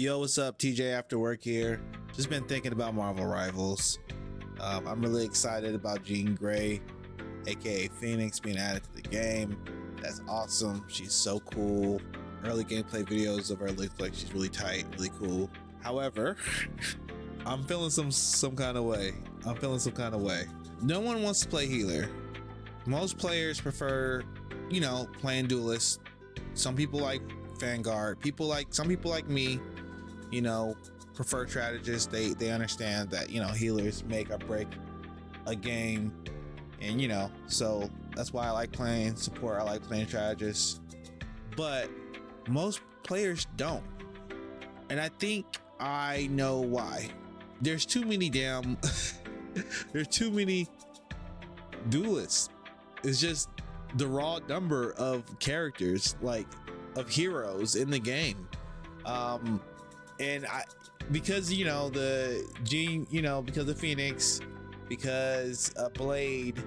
Yo, what's up? TJ after work here. Just been thinking about Marvel Rivals. I'm really excited about Jean Grey, aka Phoenix, being added to the game. That's awesome. She's so cool. Early gameplay videos of her look like she's really tight, really cool. However, I'm feeling some kind of way. No one wants to play healer. Most players prefer, playing duelist. Some people like Vanguard. Some people like me, prefer strategists. They understand that, healers make or break a game. And, so that's why I like playing support. I like playing strategists. But most players don't. And I think I know why. There's too many there's too many duelists. It's just the raw number of characters, of heroes in the game. Because because of Phoenix, because Blade,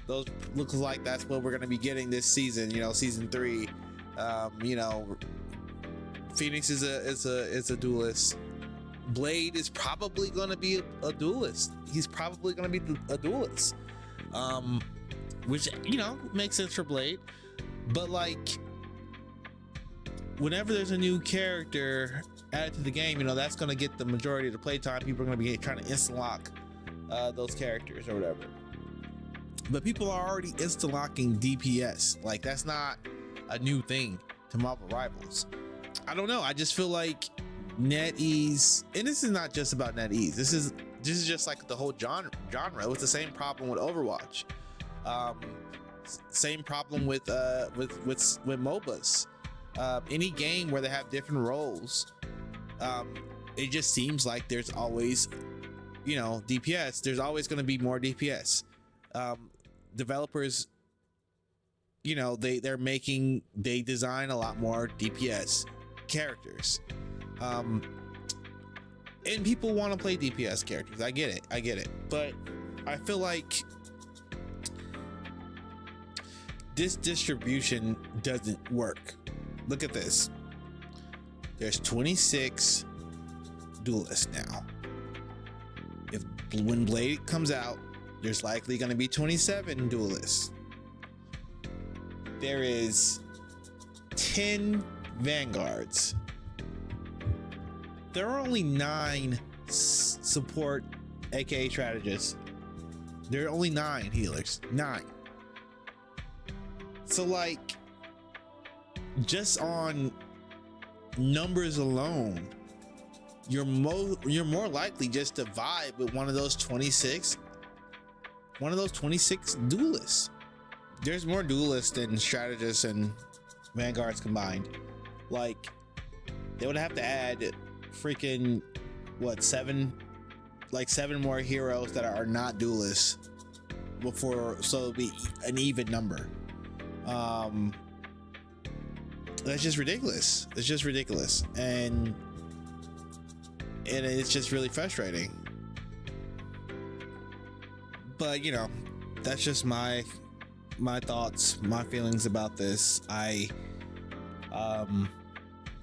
those looks like that's what we're going to be getting this season, season 3. Phoenix is a duelist. Blade is probably going to be a duelist. He's probably going to be a duelist. Which, makes sense for Blade. But whenever there's a new character added to the game, that's going to get the majority of the playtime. People are going to be trying to instant lock those characters or whatever. But people are already instant locking DPS. That's not a new thing to Marvel Rivals. I don't know. I just feel like NetEase, and this is not just about NetEase. This is just the whole genre. It's the same problem with Overwatch. Same problem with MOBAs. Any game where they have different roles, it just seems like there's always, DPS. There's always going to be more DPS. Developers, they design a lot more DPS characters. And people want to play DPS characters. I get it. But I feel like this distribution doesn't work. Look at this. There's 26 duelists now. When Blade comes out, there's likely going to be 27 duelists. There is 10 Vanguards. There are only 9 support, aka strategists. There are only 9 healers. 9. So just on numbers alone, you're more likely just to vibe with one of those 26 duelists. There's more duelists than strategists and Vanguards combined. They would have to add freaking 7 more heroes that are not duelists so it'll be an even number. That's just ridiculous. And it's just really frustrating. But that's just my thoughts, my feelings about this.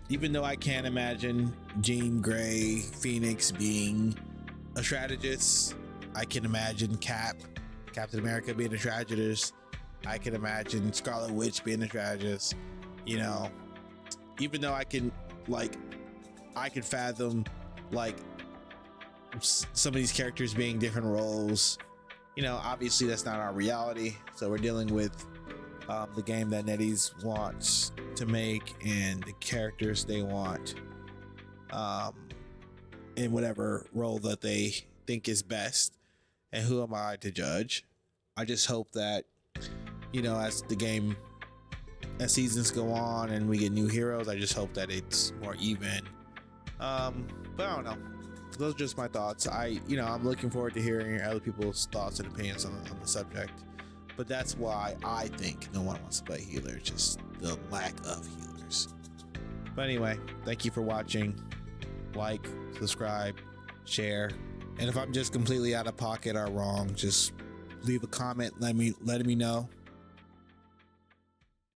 Even though I can't imagine Jean Grey, Phoenix being a strategist, I can imagine Captain America being a strategist. I can imagine Scarlet Witch being a strategist. Even though I can fathom some of these characters being different roles. Obviously that's not our reality. So we're dealing with the game that NetEase wants to make and the characters they want in whatever role that they think is best. And who am I to judge? I just hope that, as seasons go on and we get new heroes, I just hope that it's more even. But I don't know. Those are just my thoughts. I'm looking forward to hearing other people's thoughts and opinions on the subject. But that's why I think no one wants to play healer, just the lack of healers. But anyway, thank you for watching. Like, subscribe, share. And if I'm just completely out of pocket or wrong, just leave a comment, letting me know.